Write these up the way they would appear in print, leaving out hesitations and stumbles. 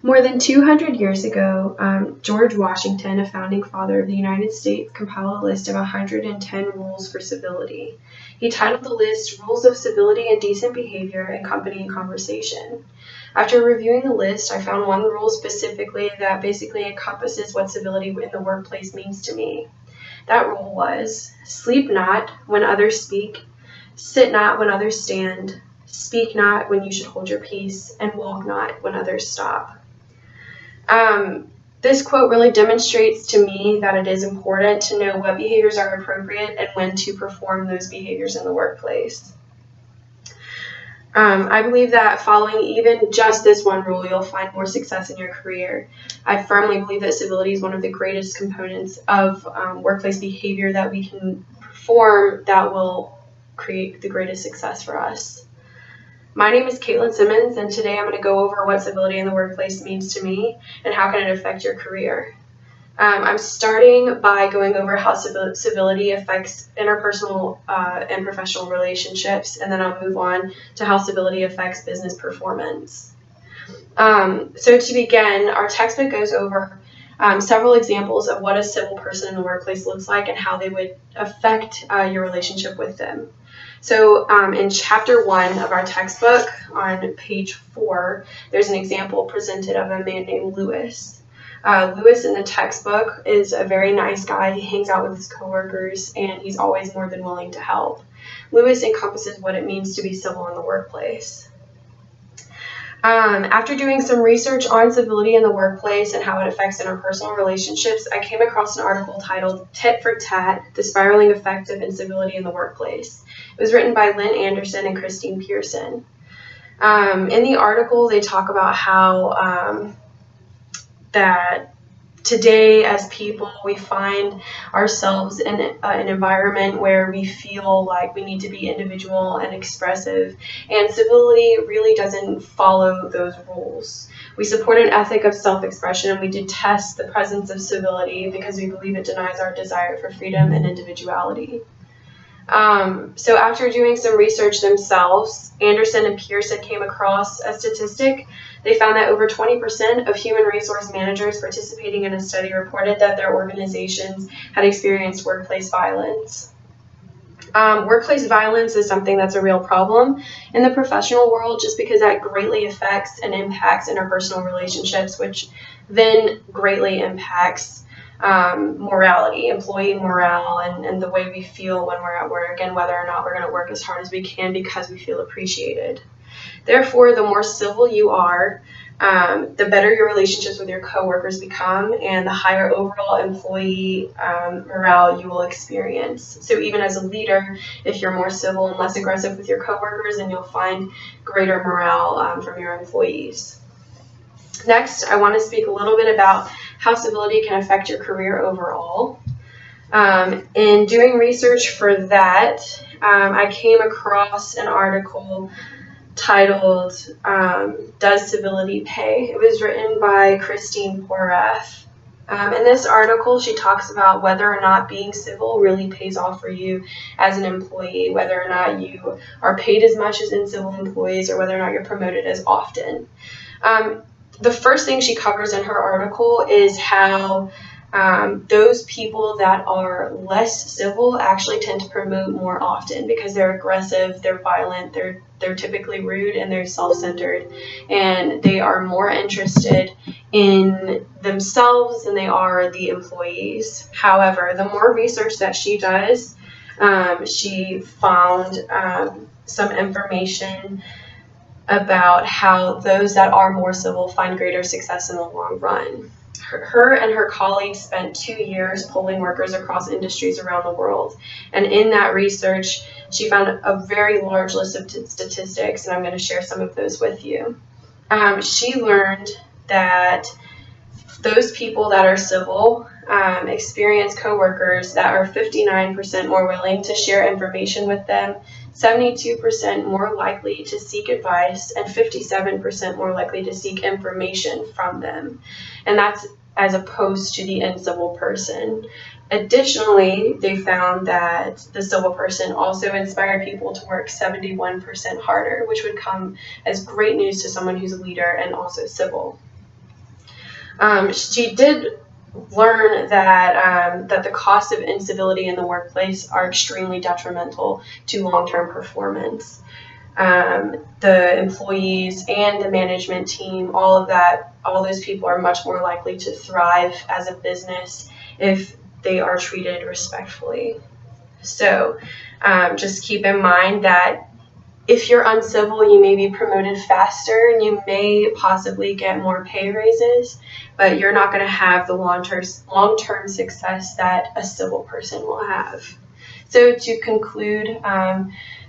More than 200 years ago, George Washington, a founding father of the United States, compiled a list of 110 rules for civility. He titled the list Rules of Civility and Decent Behavior in Company and Conversation. After reviewing the list, I found one rule specifically that basically encompasses what civility in the workplace means to me. That rule was, sleep not when others speak, sit not when others stand, speak not when you should hold your peace, and walk not when others stop. This quote really demonstrates to me that it is important to know what behaviors are appropriate and when to perform those behaviors in the workplace. I believe that following even just this one rule, you'll find more success in your career. I firmly believe that civility is one of the greatest components of workplace behavior that we can perform that will create the greatest success for us. My name is Caitlin Simmons, and today I'm going to go over what civility in the workplace means to me and how can it affect your career. I'm starting by going over how civility affects interpersonal and professional relationships, and then I'll move on to how civility affects business performance. So to begin, our textbook goes over several examples of what a civil person in the workplace looks like and how they would affect your relationship with them. So in chapter 1 of our textbook, on page 4, there's an example presented of a man named Lewis. Lewis in the textbook is a very nice guy. He hangs out with his coworkers, and he's always more than willing to help. Lewis encompasses what it means to be civil in the workplace. After doing some research on civility in the workplace and how it affects interpersonal relationships, I came across an article titled Tit for Tat, The Spiraling Effect of Incivility in the Workplace. It was written by Lynn Anderson and Christine Pearson. In the article, they talk about how that today as people, we find ourselves in an environment where we feel like we need to be individual and expressive, and civility really doesn't follow those rules. We support an ethic of self-expression, and we detest the presence of civility because we believe it denies our desire for freedom and individuality. So after doing some research themselves, Anderson and Pearson came across a statistic. They found that over 20% of human resource managers participating in a study reported that their organizations had experienced workplace violence. Workplace violence is something that's a real problem in the professional world just because that greatly affects and impacts interpersonal relationships, which then greatly impacts morality, employee morale, and the way we feel when we're at work, and whether or not we're going to work as hard as we can because we feel appreciated. Therefore, the more civil you are, the better your relationships with your coworkers become, and the higher overall employee morale you will experience. So even as a leader, if you're more civil and less aggressive with your coworkers, then you'll find greater morale from your employees. Next, I want to speak a little bit about how civility can affect your career overall. In doing research for that, I came across an article titled, Does Civility Pay? It was written by Christine Porath. In this article, she talks about whether or not being civil really pays off for you as an employee, whether or not you are paid as much as uncivil employees, or whether or not you're promoted as often. The first thing she covers in her article is how those people that are less civil actually tend to promote more often because they're aggressive, they're violent, they're typically rude, and they're self-centered, and they are more interested in themselves than they are the employees. However, the more research that she does, she found some information about how those that are more civil find greater success in the long run. Her and her colleagues spent 2 years polling workers across industries around the world. And in that research, she found a very large list of statistics, and I'm going to share some of those with you. She learned that those people that are civil experience coworkers that are 59% more willing to share information with them, 72% more likely to seek advice, and 57% more likely to seek information from them. And that's as opposed to the uncivil person. Additionally, they found that the civil person also inspired people to work 71% harder, which would come as great news to someone who's a leader and also civil. She did learn that the costs of incivility in the workplace are extremely detrimental to long-term performance. The employees and the management team, all those people are much more likely to thrive as a business if they are treated respectfully. So just keep in mind that if you're uncivil, you may be promoted faster and you may possibly get more pay raises, but you're not going to have the long-term success that a civil person will have. So to conclude,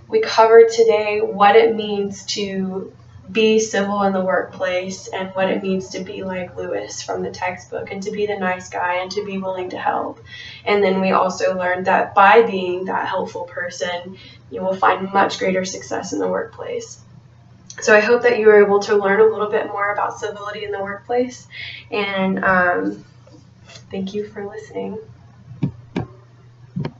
we covered today what it means to be civil in the workplace and what it means to be like Lewis from the textbook and to be the nice guy and to be willing to help. And then we also learned that by being that helpful person, you will find much greater success in the workplace. So I hope that you were able to learn a little bit more about civility in the workplace, and thank you for listening.